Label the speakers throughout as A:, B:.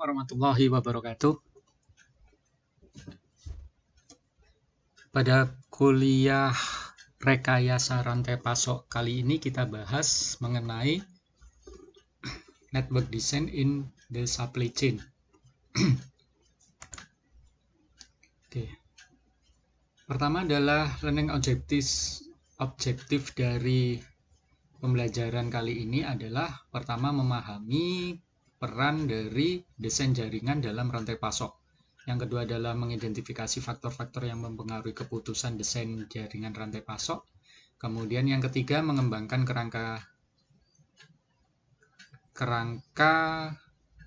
A: warahmatullahi wabarakatuh. Pada kuliah rekayasa rantai pasok kali ini kita bahas mengenai network design in the supply chain. Oke. Pertama adalah learning objektif dari pembelajaran kali ini adalah pertama memahami peran dari desain jaringan dalam rantai pasok. Yang kedua adalah mengidentifikasi faktor-faktor yang mempengaruhi keputusan desain jaringan rantai pasok. Kemudian yang ketiga mengembangkan kerangka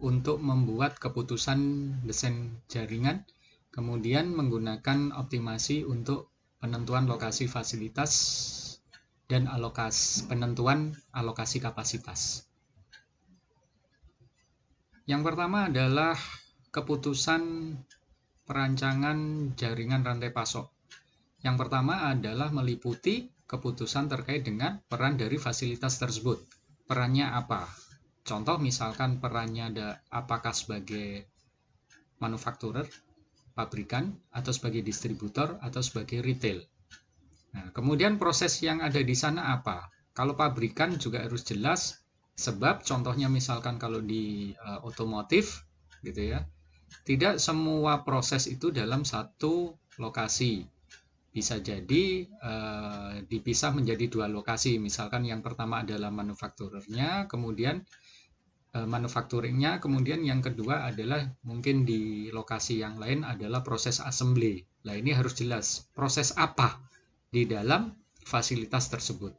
A: untuk membuat keputusan desain jaringan. Kemudian menggunakan optimasi untuk penentuan lokasi fasilitas dan penentuan alokasi kapasitas. Yang pertama adalah keputusan perancangan jaringan rantai pasok. Yang pertama adalah meliputi keputusan terkait dengan peran dari fasilitas tersebut. Perannya apa? Contoh misalkan perannya apakah sebagai manufakturer, pabrikan, atau sebagai distributor, atau sebagai retail. Nah, kemudian proses yang ada di sana apa? Kalau pabrikan juga harus jelas, sebab contohnya misalkan kalau di otomotif, gitu ya, tidak semua proses itu dalam satu lokasi. Bisa jadi dipisah menjadi dua lokasi. Misalkan yang pertama adalah manufakturernya, kemudian manufacturingnya, kemudian yang kedua adalah mungkin di lokasi yang lain adalah proses assembly. Nah, ini harus jelas proses apa di dalam fasilitas tersebut.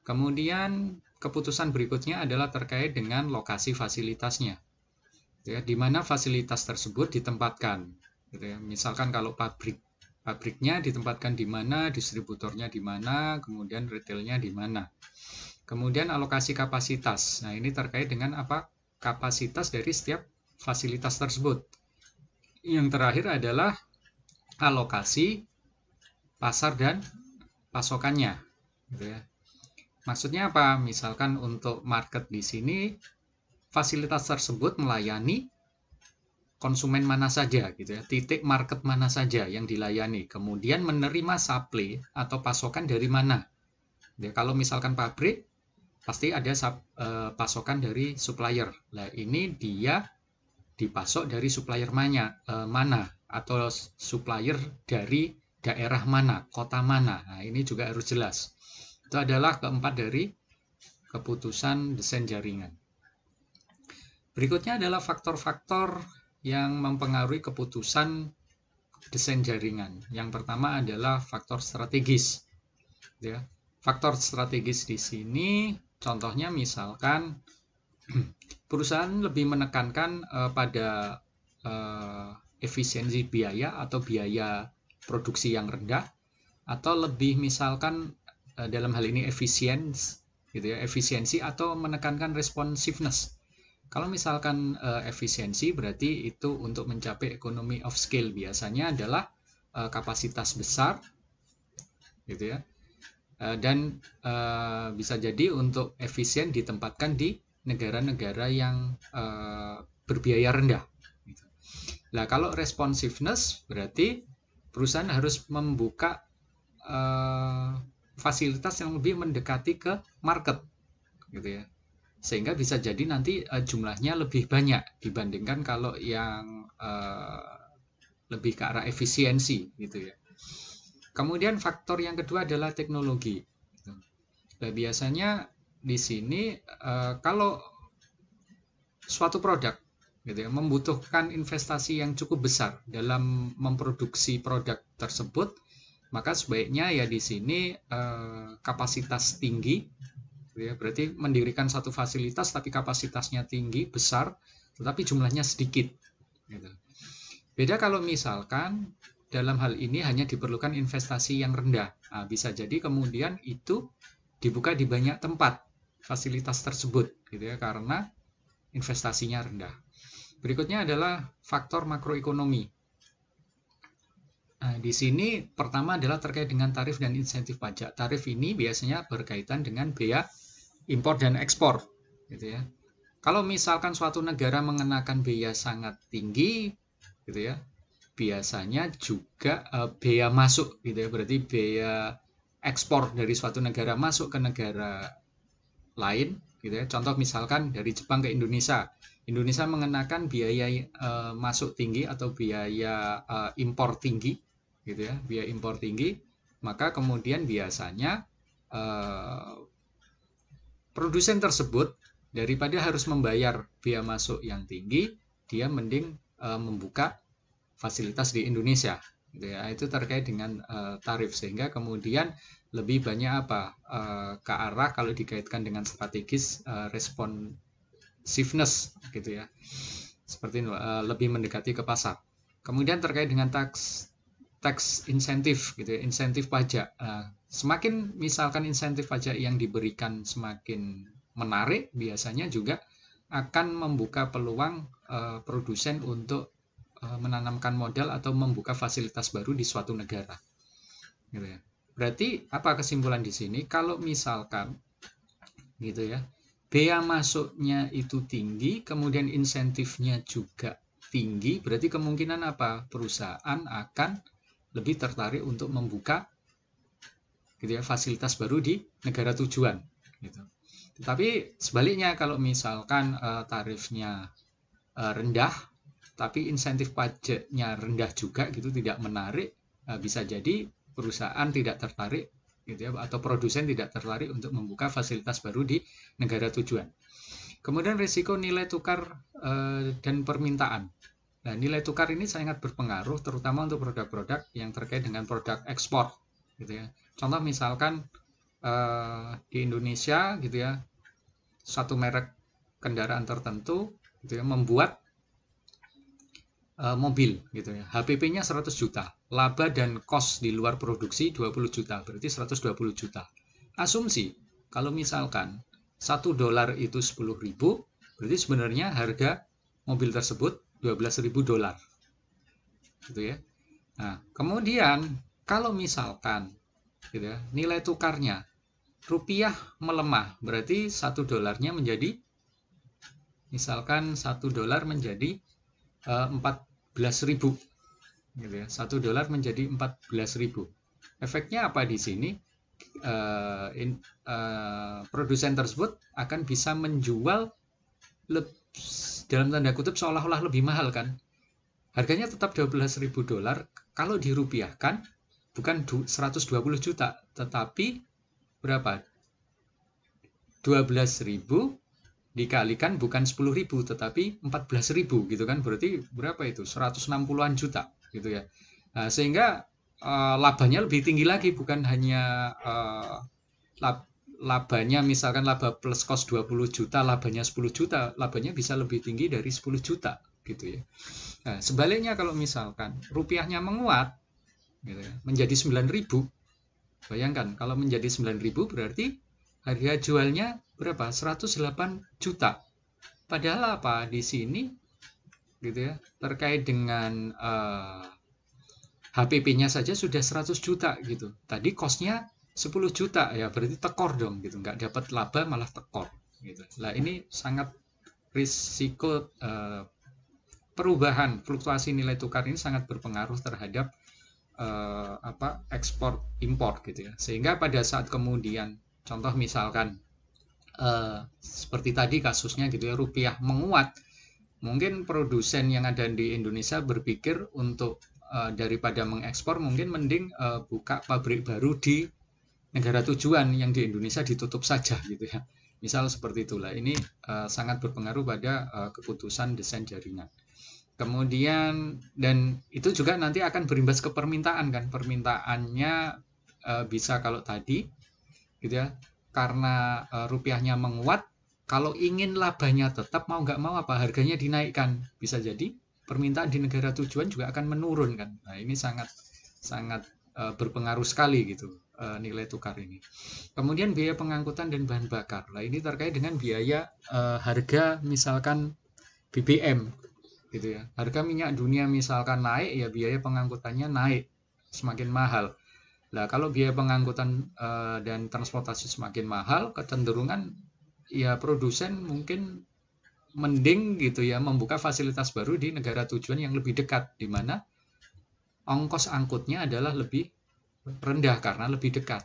A: Kemudian keputusan berikutnya adalah terkait dengan lokasi fasilitasnya, ya, di mana fasilitas tersebut ditempatkan, gitu ya. Misalkan kalau pabriknya ditempatkan di mana, distributornya di mana, kemudian retailnya di mana. Kemudian alokasi kapasitas. Nah, ini terkait dengan apa? Kapasitas dari setiap fasilitas tersebut. Yang terakhir adalah alokasi pasar dan pasokannya, gitu ya. Maksudnya apa? Misalkan untuk market di sini, fasilitas tersebut melayani konsumen mana saja, gitu ya. Titik market mana saja yang dilayani. Kemudian menerima supply atau pasokan dari mana. Ya, kalau misalkan pabrik, pasti ada pasokan dari supplier. Nah, ini dia dipasok dari supplier mana atau supplier dari daerah mana, kota mana. Nah, ini juga harus jelas. Itu adalah keempat dari keputusan desain jaringan. Berikutnya adalah faktor-faktor yang mempengaruhi keputusan desain jaringan. Yang pertama adalah faktor strategis. Ya. Faktor strategis di sini contohnya misalkan perusahaan lebih menekankan pada efisiensi biaya atau biaya produksi yang rendah, atau lebih misalkan dalam hal ini efisiensi atau menekankan responsiveness. Kalau misalkan efisiensi berarti itu untuk mencapai economy of scale, biasanya adalah kapasitas besar, gitu ya. Dan bisa jadi untuk efisien ditempatkan di negara-negara yang berbiaya rendah. Nah, kalau responsiveness berarti perusahaan harus membuka fasilitas yang lebih mendekati ke market, gitu ya, sehingga bisa jadi nanti jumlahnya lebih banyak dibandingkan kalau yang lebih ke arah efisiensi, gitu ya. Kemudian faktor yang kedua adalah teknologi. Nah, biasanya di sini kalau suatu produk, gitu ya, membutuhkan investasi yang cukup besar dalam memproduksi produk tersebut, maka sebaiknya ya di sini kapasitas tinggi, gitu ya, berarti mendirikan satu fasilitas tapi kapasitasnya tinggi, besar, tetapi jumlahnya sedikit, gitu. Beda kalau misalkan dalam hal ini hanya diperlukan investasi yang rendah. Nah, bisa jadi kemudian itu dibuka di banyak tempat fasilitas tersebut, gitu ya, karena investasinya rendah. Berikutnya adalah faktor makroekonomi. Nah, di sini pertama adalah terkait dengan tarif dan insentif pajak. Tarif ini biasanya berkaitan dengan biaya impor dan ekspor, gitu ya. Kalau misalkan suatu negara mengenakan biaya sangat tinggi, gitu ya, biasanya juga biaya masuk, gitu ya, berarti biaya ekspor dari suatu negara masuk ke negara lain, gitu ya. Contoh misalkan dari Jepang ke Indonesia, Indonesia mengenakan biaya masuk tinggi atau biaya impor tinggi, gitu ya, biaya impor tinggi, maka kemudian biasanya eh, produsen tersebut daripada harus membayar biaya masuk yang tinggi, dia mending membuka fasilitas di Indonesia, gitu ya. Itu terkait dengan tarif, sehingga kemudian lebih banyak apa ke arah kalau dikaitkan dengan strategis responsiveness, gitu ya, seperti itu, lebih mendekati ke pasar. Kemudian terkait dengan tax insentif, gitu ya, insentif pajak. Semakin misalkan insentif pajak yang diberikan semakin menarik, biasanya juga akan membuka peluang produsen untuk menanamkan modal atau membuka fasilitas baru di suatu negara, gitu ya. Berarti apa kesimpulan di sini? Kalau misalkan, gitu ya, bea masuknya itu tinggi, kemudian insentifnya juga tinggi, berarti kemungkinan apa? Perusahaan akan lebih tertarik untuk membuka, gitu ya, fasilitas baru di negara tujuan, gitu. Tetapi sebaliknya, kalau misalkan tarifnya rendah, tapi insentif pajaknya rendah juga, gitu, tidak menarik, bisa jadi perusahaan tidak tertarik, gitu ya, atau produsen tidak tertarik untuk membuka fasilitas baru di negara tujuan. Kemudian risiko nilai tukar dan permintaan. Nah, nilai tukar ini sangat berpengaruh, terutama untuk produk-produk yang terkait dengan produk ekspor, gitu ya. Contoh misalkan di Indonesia, gitu ya, satu merek kendaraan tertentu, gitu ya, membuat mobil, gitu ya, HPP-nya 100 juta, laba dan cost di luar produksi 20 juta, berarti 120 juta. Asumsi kalau misalkan $1 itu 10.000, berarti sebenarnya harga mobil tersebut 12.000 dolar, gitu ya. Nah, kemudian kalau misalkan, gitu ya, nilai tukarnya rupiah melemah, berarti $1 menjadi, misalkan $1 menjadi 14.000, gitu ya. $1 menjadi 14.000. Efeknya apa di sini? Produsen tersebut akan bisa menjual dalam tanda kutip seolah-olah lebih mahal, kan? Harganya tetap $12.000, kalau dirupiahkan bukan 120 juta, tetapi berapa? 12.000 dikalikan bukan 10.000 tetapi 14.000, gitu kan, berarti berapa itu, 160-an juta, gitu ya. Nah, sehingga labanya lebih tinggi lagi, bukan hanya labanya misalkan laba plus cost 20 juta, labanya 10 juta, labanya bisa lebih tinggi dari 10 juta, gitu ya. Nah, sebaliknya kalau misalkan rupiahnya menguat, gitu ya, menjadi 9.000, bayangkan kalau menjadi 9.000 berarti harga jualnya berapa? 108 juta. Padahal apa di sini, gitu ya, terkait dengan HPP-nya saja sudah 100 juta, gitu. Tadi cost-nya 10 juta, ya berarti tekor dong, gitu. Nggak dapat laba malah tekor, gitu. Nah, ini sangat risiko perubahan fluktuasi nilai tukar ini sangat berpengaruh terhadap ekspor impor, gitu ya. Sehingga pada saat kemudian, contoh misalkan seperti tadi kasusnya, gitu ya, rupiah menguat, mungkin produsen yang ada di Indonesia berpikir untuk daripada mengekspor, mungkin mending buka pabrik baru di negara tujuan yang di Indonesia ditutup saja, gitu ya. Misal seperti itulah. Ini sangat berpengaruh pada keputusan desain jaringan. Kemudian, dan itu juga nanti akan berimbas ke permintaan, kan. Permintaannya bisa kalau tadi, gitu ya, karena rupiahnya menguat, kalau ingin labanya tetap, mau nggak mau apa, harganya dinaikkan. Bisa jadi permintaan di negara tujuan juga akan menurun, kan. Nah, ini sangat berpengaruh sekali, gitu, nilai tukar ini. Kemudian biaya pengangkutan dan bahan bakar. Nah, ini terkait dengan biaya harga misalkan BBM, gitu ya. Harga minyak dunia misalkan naik, ya biaya pengangkutannya naik, semakin mahal. Nah, kalau biaya pengangkutan dan transportasi semakin mahal, kecenderungan ya produsen mungkin mending gitu ya membuka fasilitas baru di negara tujuan yang lebih dekat, di mana ongkos angkutnya adalah lebih rendah karena lebih dekat.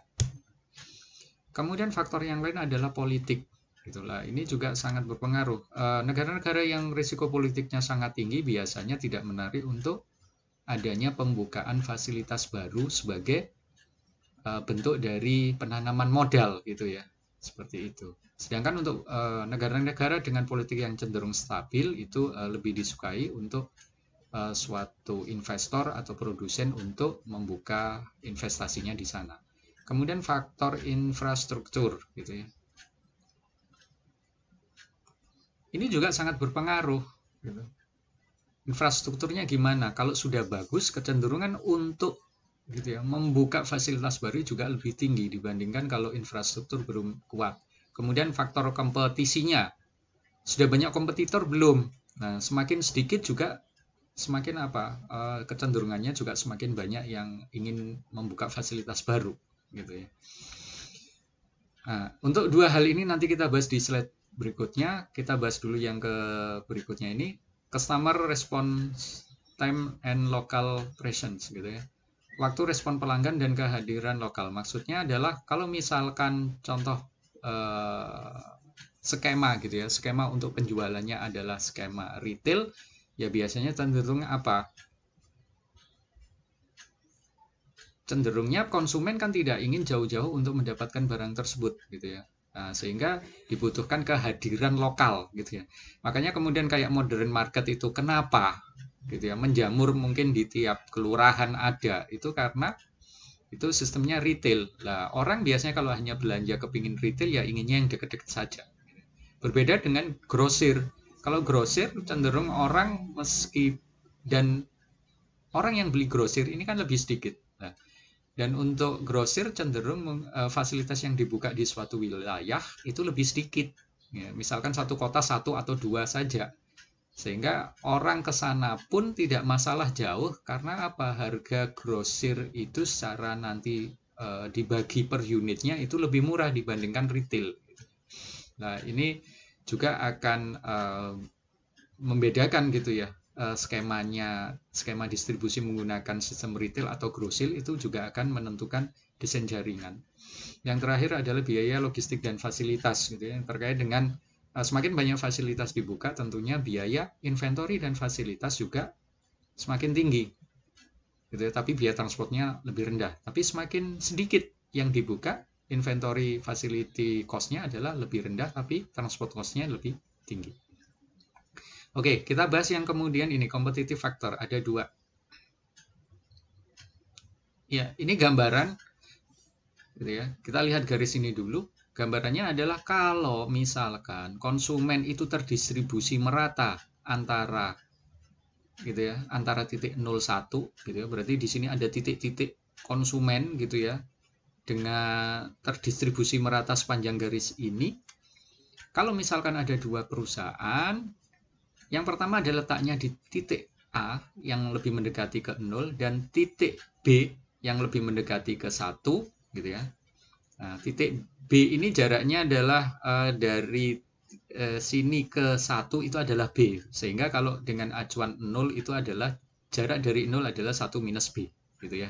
A: Kemudian faktor yang lain adalah politik. Itulah, ini juga sangat berpengaruh. Negara-negara yang risiko politiknya sangat tinggi biasanya tidak menarik untuk adanya pembukaan fasilitas baru sebagai bentuk dari penanaman modal gitu ya, seperti itu. Sedangkan untuk negara-negara dengan politik yang cenderung stabil itu lebih disukai untuk suatu investor atau produsen untuk membuka investasinya di sana. Kemudian faktor infrastruktur gitu ya. Ini juga sangat berpengaruh gitu. Infrastrukturnya gimana? Kalau sudah bagus, kecenderungan untuk gitu ya membuka fasilitas baru juga lebih tinggi dibandingkan kalau infrastruktur belum kuat. Kemudian faktor kompetisinya, sudah banyak kompetitor belum? Nah, semakin sedikit juga semakin kecenderungannya juga semakin banyak yang ingin membuka fasilitas baru gitu ya. Nah, untuk dua hal ini nanti kita bahas di slide berikutnya. Kita bahas dulu yang ke berikutnya ini, customer response time and local presence gitu ya. Waktu respon pelanggan dan kehadiran lokal. Maksudnya adalah kalau misalkan contoh skema gitu ya, skema untuk penjualannya adalah skema retail, ya biasanya cenderung apa? Cenderungnya konsumen kan tidak ingin jauh-jauh untuk mendapatkan barang tersebut gitu ya. Nah, sehingga dibutuhkan kehadiran lokal gitu ya. Makanya kemudian kayak modern market itu kenapa gitu ya, menjamur mungkin di tiap kelurahan ada, itu karena itu sistemnya retail. Lah, orang biasanya kalau hanya belanja kepingin retail ya inginnya yang deket-deket saja. Berbeda dengan grosir. Kalau grosir cenderung orang dan orang yang beli grosir ini kan lebih sedikit. Nah, dan untuk grosir cenderung fasilitas yang dibuka di suatu wilayah itu lebih sedikit. Ya, misalkan satu kota satu atau dua saja. Sehingga orang ke sana pun tidak masalah jauh karena apa? Harga grosir itu secara nanti dibagi per unitnya itu lebih murah dibandingkan retail. Nah, ini juga akan membedakan gitu ya. Skema distribusi menggunakan sistem retail atau grosir itu juga akan menentukan desain jaringan. Yang terakhir adalah biaya logistik dan fasilitas gitu ya, yang terkait dengan semakin banyak fasilitas dibuka, tentunya biaya inventory dan fasilitas juga semakin tinggi gitu ya, tapi biaya transportnya lebih rendah. Tapi semakin sedikit yang dibuka, inventory facility cost-nya adalah lebih rendah, tapi transport cost-nya lebih tinggi. Oke, kita bahas yang kemudian ini, competitive factor. Ada dua. Ya, ini gambaran gitu ya. Kita lihat garis ini dulu. Gambarannya adalah kalau misalkan konsumen itu terdistribusi merata antara gitu ya, antara titik 01 gitu ya. Berarti di sini ada titik-titik konsumen gitu ya. Dengan terdistribusi merata sepanjang garis ini. Kalau misalkan ada dua perusahaan, yang pertama ada letaknya di titik A yang lebih mendekati ke 0 dan titik B yang lebih mendekati ke 1 gitu ya. Nah, titik B ini jaraknya adalah dari sini ke 1 itu adalah B. Sehingga kalau dengan acuan 0 itu adalah jarak dari 0 adalah 1 minus B gitu ya.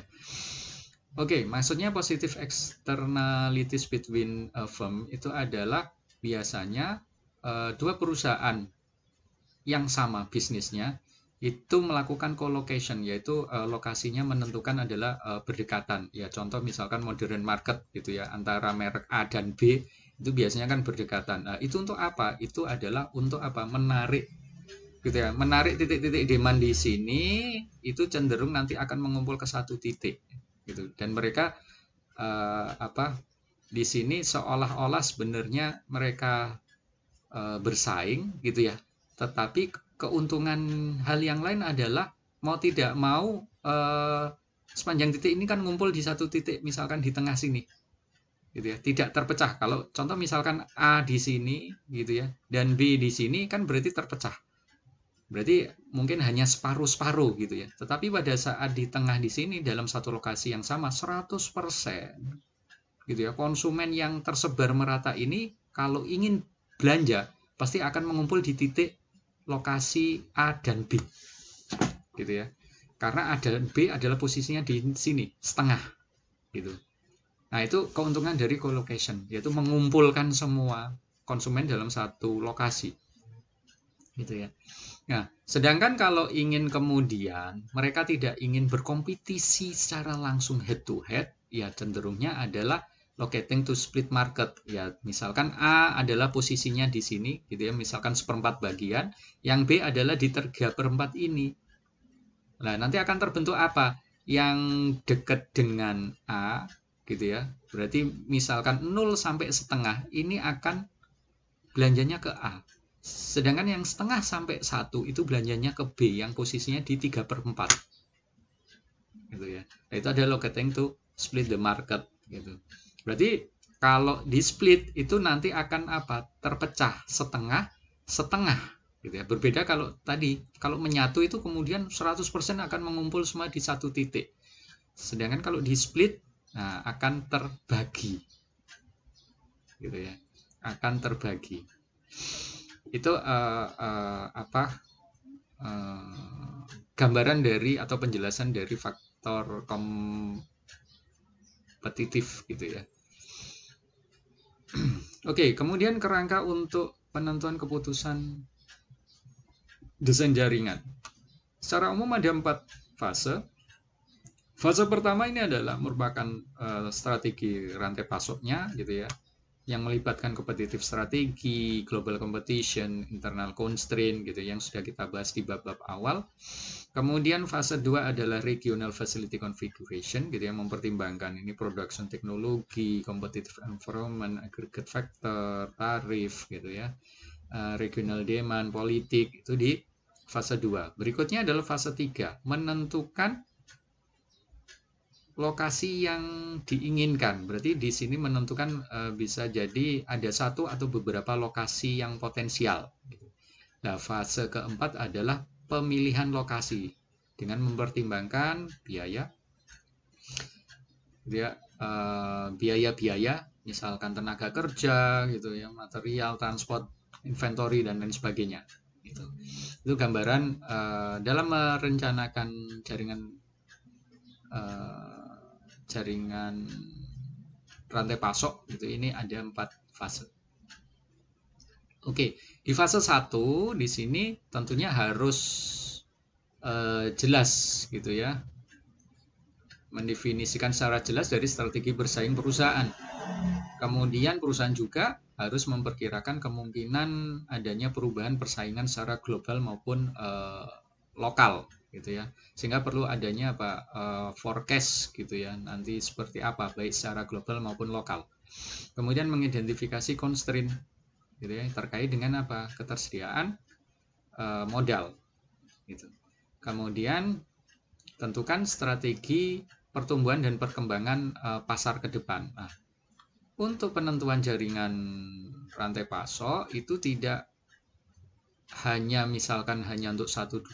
A: Oke, maksudnya positive externalities between a firm itu adalah biasanya dua perusahaan yang sama bisnisnya itu melakukan co-location, yaitu lokasinya menentukan adalah berdekatan. Ya, contoh misalkan modern market gitu ya, antara merek A dan B itu biasanya kan berdekatan. Itu untuk apa? Itu adalah untuk apa? Menarik gitu ya, menarik titik-titik demand di sini itu cenderung nanti akan mengumpul ke satu titik gitu. Dan mereka di sini seolah-olah sebenarnya mereka bersaing gitu ya. Tetapi keuntungan hal yang lain adalah mau tidak mau sepanjang titik ini kan ngumpul di satu titik, misalkan di tengah sini gitu ya, tidak terpecah. Kalau contoh misalkan A di sini gitu ya dan B di sini kan berarti terpecah, berarti mungkin hanya separuh-separuh gitu ya. Tetapi pada saat di tengah di sini dalam satu lokasi yang sama 100% gitu ya, konsumen yang tersebar merata ini kalau ingin belanja pasti akan mengumpul di titik lokasi A dan B, gitu ya. Karena A dan B adalah posisinya di sini, setengah, gitu. Nah, itu keuntungan dari co-location, yaitu mengumpulkan semua konsumen dalam satu lokasi, gitu ya. Nah, sedangkan kalau ingin kemudian mereka tidak ingin berkompetisi secara langsung head to head, ya cenderungnya adalah locating to split market. Ya, misalkan A adalah posisinya di sini, gitu ya, misalkan seperempat bagian, yang B adalah di 3/4 ini. Nah, nanti akan terbentuk apa? Yang dekat dengan A, gitu ya. Berarti misalkan 0 sampai setengah, ini akan belanjanya ke A. Sedangkan yang setengah sampai 1 itu belanjanya ke B yang posisinya di 3/4. Gitu ya. Nah, itu adalah locating to split the market, gitu. Berarti kalau di split itu nanti akan apa? Terpecah setengah, setengah, gitu ya. Berbeda kalau tadi, kalau menyatu itu kemudian 100% akan mengumpul semua di satu titik. Sedangkan kalau di split, nah, akan terbagi, gitu ya. Akan terbagi. Itu gambaran dari atau penjelasan dari faktor kompetitif, gitu ya. Oke, kemudian kerangka untuk penentuan keputusan desain jaringan. Secara umum ada 4 fase. Fase pertama ini adalah merupakan strategi rantai pasoknya, gitu ya, yang melibatkan kompetitif strategi, global competition, internal constraint, gitu, yang sudah kita bahas di bab-bab awal. Kemudian fase 2 adalah regional facility configuration, gitu, yang mempertimbangkan ini production teknologi, competitive environment, aggregate factor, tarif, gitu ya, regional demand, politik, itu di fase 2. Berikutnya adalah fase 3, menentukan lokasi yang diinginkan. Berarti di sini menentukan bisa jadi ada satu atau beberapa lokasi yang potensial. Nah, fase keempat adalah pemilihan lokasi dengan mempertimbangkan biaya-biaya, misalkan tenaga kerja, gitu ya, material, transport, inventory, dan lain sebagainya. Gitu. Itu gambaran dalam merencanakan jaringan rantai pasok, gitu. Ini ada 4 fase. Oke, di fase 1 di sini tentunya harus jelas, gitu ya, mendefinisikan secara jelas dari strategi bersaing perusahaan. Kemudian perusahaan juga harus memperkirakan kemungkinan adanya perubahan persaingan secara global maupun lokal, gitu ya, sehingga perlu adanya forecast, gitu ya, nanti seperti apa baik secara global maupun lokal. Kemudian mengidentifikasi constraint, gitu ya, terkait dengan ketersediaan modal, gitu. Kemudian tentukan strategi pertumbuhan dan perkembangan pasar ke depan. Nah, untuk penentuan jaringan rantai pasok itu tidak hanya misalkan hanya untuk 1-2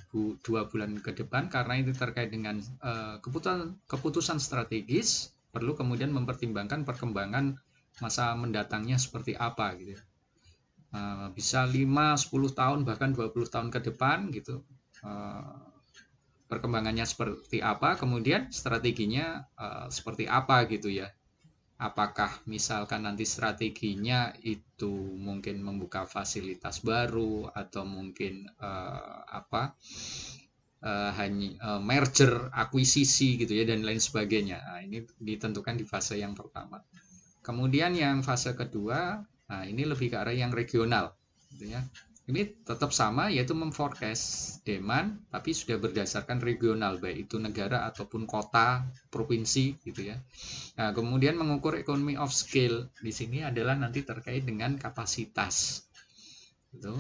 A: bulan ke depan, karena itu terkait dengan keputusan strategis, perlu kemudian mempertimbangkan perkembangan masa mendatangnya seperti apa, gitu. Bisa 5-10 tahun bahkan 20 tahun ke depan, gitu. Perkembangannya seperti apa, kemudian strateginya seperti apa, gitu ya. Apakah misalkan nanti strateginya itu mungkin membuka fasilitas baru, atau mungkin hanya merger, akuisisi, gitu ya, dan lain sebagainya. Nah, ini ditentukan di fase yang pertama. Kemudian yang fase kedua, nah ini lebih ke arah yang regional, gitu ya. Ini tetap sama, yaitu memforecast demand, tapi sudah berdasarkan regional, baik itu negara ataupun kota, provinsi, gitu ya. Nah, kemudian mengukur economy of scale di sini adalah nanti terkait dengan kapasitas, gitu.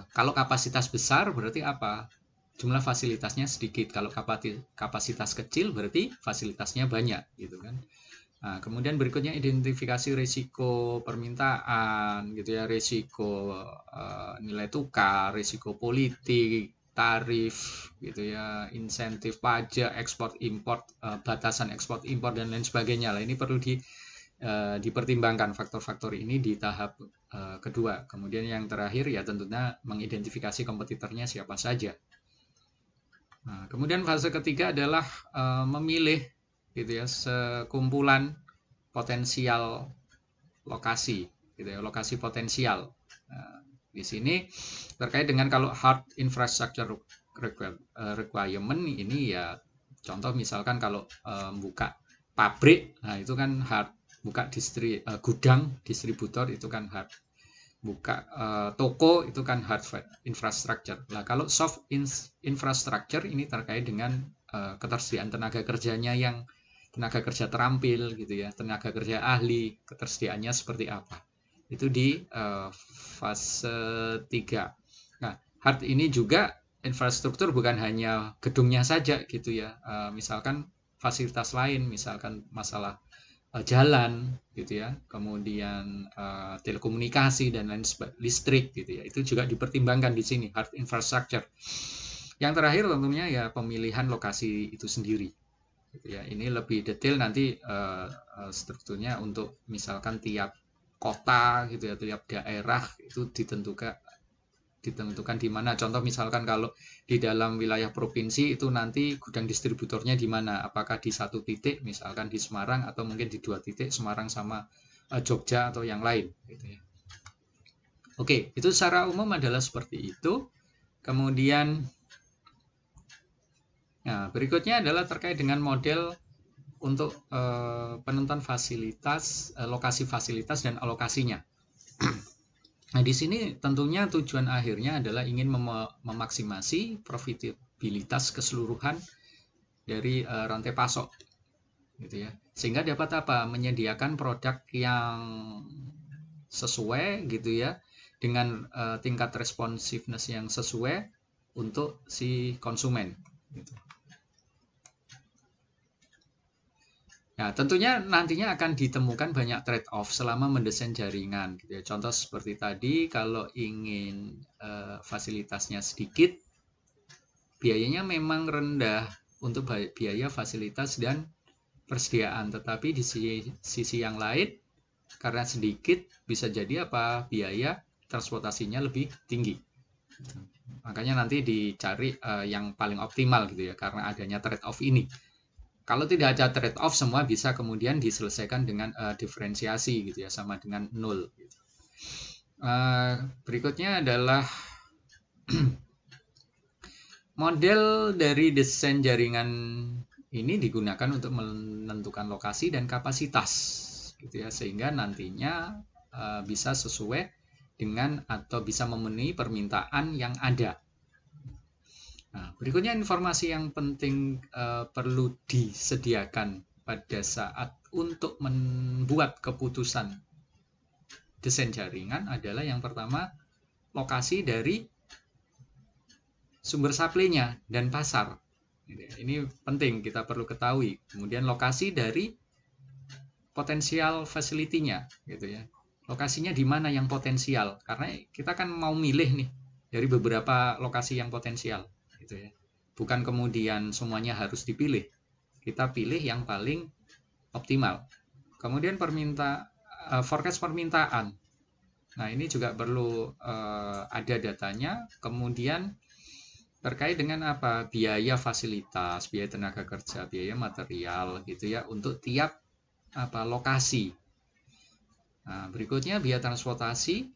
A: Kalau kapasitas besar berarti apa? Jumlah fasilitasnya sedikit. Kalau kapasitas kecil berarti fasilitasnya banyak, gitu kan. Nah, kemudian berikutnya identifikasi risiko permintaan, gitu ya, risiko nilai tukar, risiko politik, tarif, gitu ya, insentif pajak, ekspor impor, batasan ekspor impor, dan lain sebagainya. Lah, ini perlu dipertimbangkan faktor-faktor ini di tahap kedua. Kemudian yang terakhir ya tentunya mengidentifikasi kompetitornya siapa saja. Nah, kemudian fase ketiga adalah memilih gitu ya sekumpulan potensial lokasi gitu ya, lokasi potensial. Nah, di sini terkait dengan kalau hard infrastructure requirement ini ya contoh misalkan kalau buka pabrik, nah itu kan hard, buka gudang distributor itu kan hard, buka toko itu kan hard infrastructure. Nah kalau soft infrastructure ini terkait dengan ketersediaan tenaga kerjanya yang tenaga kerja terampil gitu ya, tenaga kerja ahli, ketersediaannya seperti apa. Itu di fase 3. Nah, hard ini juga infrastruktur bukan hanya gedungnya saja gitu ya. Misalkan fasilitas lain, misalkan masalah jalan gitu ya, kemudian telekomunikasi dan lain listrik gitu ya. Itu juga dipertimbangkan di sini hard infrastructure. Yang terakhir tentunya ya pemilihan lokasi itu sendiri. Gitu ya. Ini lebih detail nanti strukturnya untuk misalkan tiap kota gitu ya, tiap daerah itu ditentukan di mana. Contoh misalkan kalau di dalam wilayah provinsi itu nanti gudang distributornya di mana, apakah di satu titik misalkan di Semarang atau mungkin di 2 titik Semarang sama Jogja atau yang lain gitu ya. Oke, itu secara umum adalah seperti itu. Kemudian nah, berikutnya adalah terkait dengan model untuk penentuan fasilitas, lokasi fasilitas dan alokasinya. Nah, di sini tentunya tujuan akhirnya adalah ingin memaksimasi profitabilitas keseluruhan dari rantai pasok, gitu ya. Sehingga dapat apa? Menyediakan produk yang sesuai, gitu ya, dengan tingkat responsiveness yang sesuai untuk si konsumen. Gitu. Nah, tentunya nantinya akan ditemukan banyak trade-off selama mendesain jaringan. Gitu ya. Contoh seperti tadi, kalau ingin fasilitasnya sedikit, biayanya memang rendah untuk biaya fasilitas dan persediaan. Tetapi di sisi yang lain, karena sedikit, bisa jadi apa? Biaya transportasinya lebih tinggi. Makanya nanti dicari yang paling optimal gitu ya, karena adanya trade-off ini. Kalau tidak ada trade-off, semua bisa kemudian diselesaikan dengan diferensiasi gitu ya, sama dengan 0. Gitu. Berikutnya adalah model dari desain jaringan ini digunakan untuk menentukan lokasi dan kapasitas, gitu ya, sehingga nantinya bisa sesuai dengan atau bisa memenuhi permintaan yang ada. Nah, berikutnya informasi yang penting perlu disediakan pada saat untuk membuat keputusan desain jaringan adalah yang pertama lokasi dari sumber supply-nya dan pasar. Ini penting kita perlu ketahui. Kemudian lokasi dari potensial facility-nya, gitu ya. Lokasinya di mana yang potensial? Karena kita kan mau milih nih dari beberapa lokasi yang potensial. Gitu ya. Bukan kemudian semuanya harus dipilih. Kita pilih yang paling optimal. Kemudian forecast permintaan. Nah, ini juga perlu ada datanya. Kemudian terkait dengan apa? Biaya fasilitas, biaya tenaga kerja, biaya material gitu ya untuk tiap lokasi. Nah, berikutnya biaya transportasi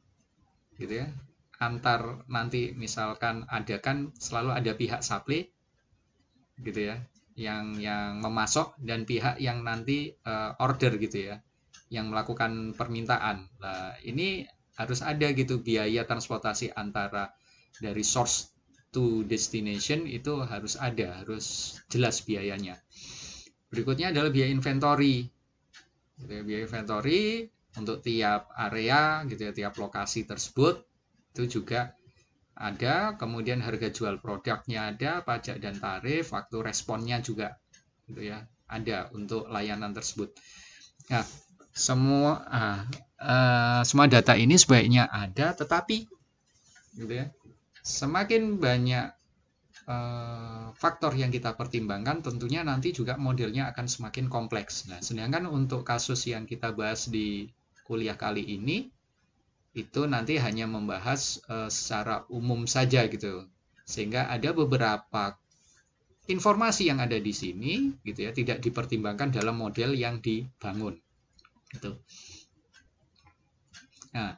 A: gitu ya. Antar nanti misalkan ada kan selalu ada pihak supply gitu ya yang memasok dan pihak yang nanti order gitu ya yang melakukan permintaan. Nah, ini harus ada gitu biaya transportasi antara dari source to destination itu harus ada, harus jelas biayanya. Berikutnya adalah biaya inventory. Gitu ya, biaya inventory untuk tiap area gitu ya, tiap lokasi tersebut itu juga ada, kemudian harga jual produknya ada, pajak dan tarif, waktu responnya juga gitu ya, ada untuk layanan tersebut. Nah, semua data ini sebaiknya ada, tetapi gitu ya, semakin banyak faktor yang kita pertimbangkan, tentunya nanti juga modelnya akan semakin kompleks. Nah, sedangkan untuk kasus yang kita bahas di kuliah kali ini, itu nanti hanya membahas secara umum saja gitu. Sehingga ada beberapa informasi yang ada di sini gitu ya, tidak dipertimbangkan dalam model yang dibangun. Gitu. Nah,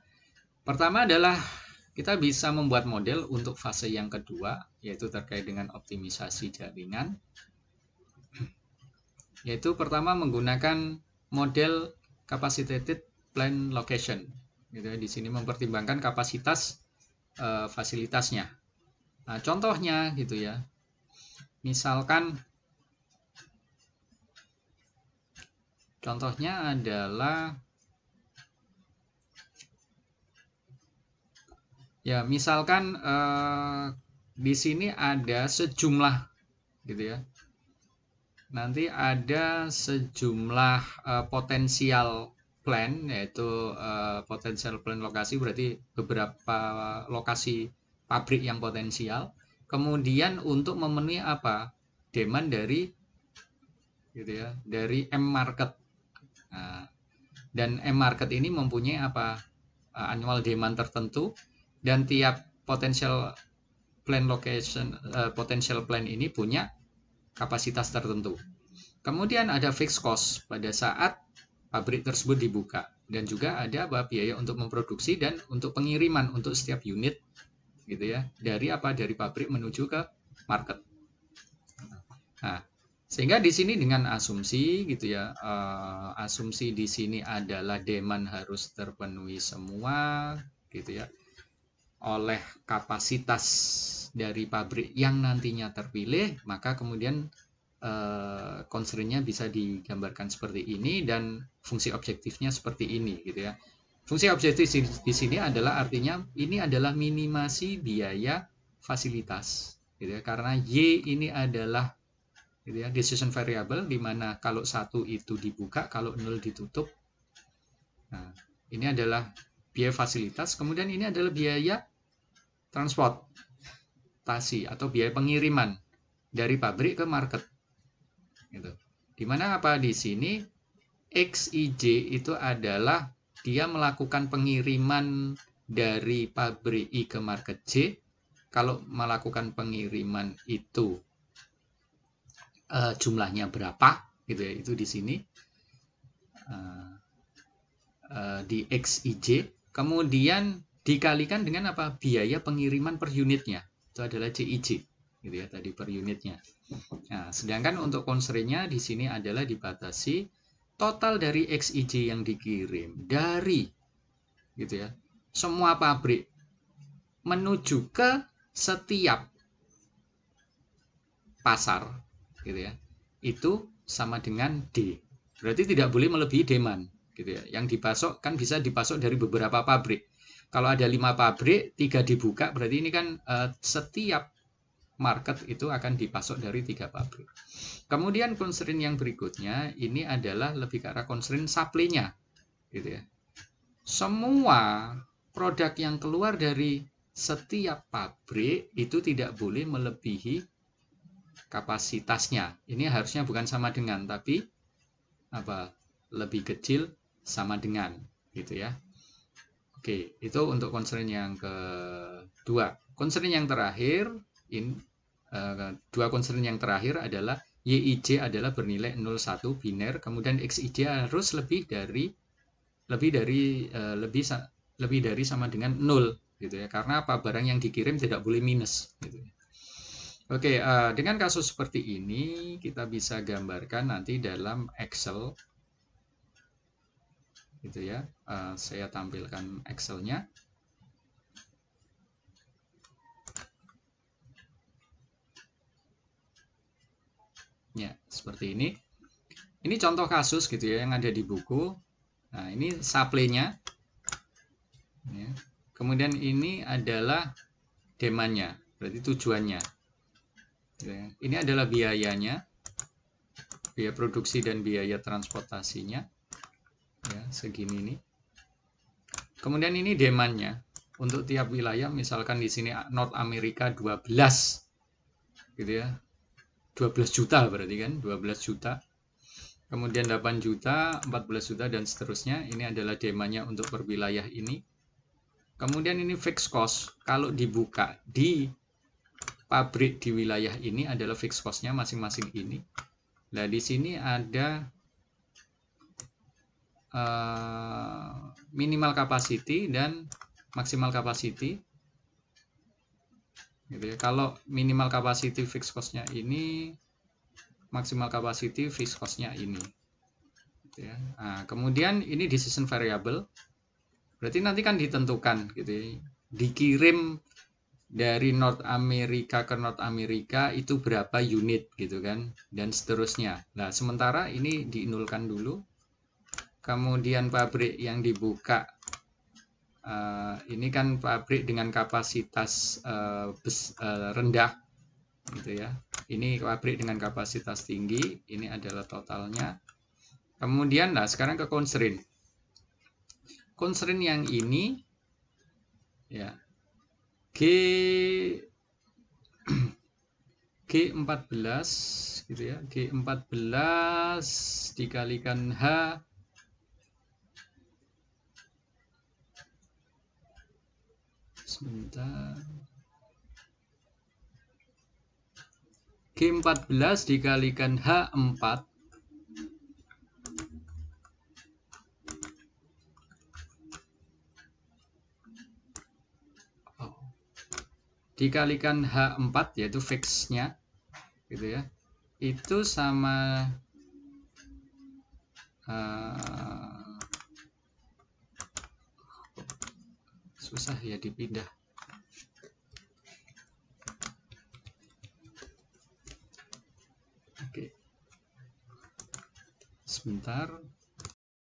A: pertama adalah kita bisa membuat model untuk fase yang kedua, yaitu terkait dengan optimisasi jaringan. Yaitu pertama menggunakan model capacitated plan location. Gitu ya. Di sini mempertimbangkan kapasitas fasilitasnya. Nah, contohnya gitu ya. Misalkan contohnya adalah ya misalkan di sini ada sejumlah gitu ya. Nanti ada sejumlah potensial plan, yaitu potensial plan lokasi berarti beberapa lokasi pabrik yang potensial. Kemudian untuk memenuhi apa? Demand dari gitu ya, dari M market. Nah, dan M market ini mempunyai apa? Annual demand tertentu, dan tiap potential plan location potential plan ini punya kapasitas tertentu. Kemudian ada fixed cost pada saat pabrik tersebut dibuka, dan juga ada apa? Biaya untuk memproduksi dan untuk pengiriman untuk setiap unit gitu ya, dari apa? Dari pabrik menuju ke market. Nah, sehingga di sini dengan asumsi gitu ya, asumsi di sini adalah demand harus terpenuhi semua gitu ya oleh kapasitas dari pabrik yang nantinya terpilih, maka kemudian constraint-nya bisa digambarkan seperti ini dan fungsi objektifnya seperti ini gitu ya. Fungsi objektif di sini adalah artinya ini adalah minimasi biaya fasilitas gitu ya, karena Y ini adalah gitu ya, decision variable di mana kalau satu itu dibuka, kalau 0 ditutup. Nah, ini adalah biaya fasilitas, kemudian ini adalah biaya transportasi atau biaya pengiriman dari pabrik ke market. Gitu. Dimana apa di sini XIJ itu adalah dia melakukan pengiriman dari pabrik I ke market J. Kalau melakukan pengiriman itu jumlahnya berapa gitu ya, itu di sini di XIJ, kemudian dikalikan dengan apa? Biaya pengiriman per unitnya, itu adalah CIJ gitu ya, tadi per unitnya. Nah, sedangkan untuk constraint-nya di sini adalah dibatasi total dari XIJ yang dikirim dari gitu ya, semua pabrik menuju ke setiap pasar gitu ya, itu sama dengan D. Berarti tidak boleh melebihi demand gitu ya. Yang dipasok kan bisa dipasok dari beberapa pabrik. Kalau ada 5 pabrik, 3 dibuka, berarti ini kan setiap market itu akan dipasok dari 3 pabrik. Kemudian constraint yang berikutnya ini adalah lebih ke arah constraint supply-nya gitu ya. Semua produk yang keluar dari setiap pabrik itu tidak boleh melebihi kapasitasnya. Ini harusnya bukan sama dengan, tapi apa? Lebih kecil sama dengan gitu ya. Oke, itu untuk constraint yang kedua. Constraint yang terakhir dua constraint yang terakhir adalah YIJ adalah bernilai 01 biner, kemudian XIJ harus lebih dari sama dengan 0 gitu ya. Karena apa? Barang yang dikirim tidak boleh minus gitu ya. Oke, dengan kasus seperti ini kita bisa gambarkan nanti dalam Excel gitu ya. Saya tampilkan Excel-nya. Ya, seperti ini. Ini contoh kasus gitu ya yang ada di buku. Nah, ini supply-nya. Ya. Kemudian ini adalah demand-nya, berarti tujuannya. Ya. Ini adalah biayanya, biaya produksi dan biaya transportasinya. Ya, segini ini. Kemudian ini demand-nya untuk tiap wilayah, misalkan di sini North America 12 gitu ya. 12 juta berarti kan, 12 juta. Kemudian 8 juta, 14 juta dan seterusnya. Ini adalah demand-nya untuk per wilayah ini. Kemudian ini fixed cost. Kalau dibuka di pabrik di wilayah ini adalah fixed cost-nya masing-masing ini. Nah, di sini ada minimal capacity dan maksimal capacity. Gitu ya. Kalau minimal capacity fixed cost-nya ini, maksimal capacity fixed cost-nya ini. Gitu ya. Nah, kemudian ini decision variable. Berarti nanti kan ditentukan gitu ya. Dikirim dari North America ke North America itu berapa unit gitu kan, dan seterusnya. Nah, sementara ini dinulkan dulu. Kemudian pabrik yang dibuka ini kan pabrik dengan kapasitas rendah gitu ya. Ini pabrik dengan kapasitas tinggi, ini adalah totalnya. Kemudian nah sekarang ke constraint. Constraint yang ini ya G14 gitu ya. G14 dikalikan H sebentar. G14 dikalikan H4 dikalikan H4 yaitu fix-nya gitu ya. Itu sama susah ya dipindah. Oke. Sebentar.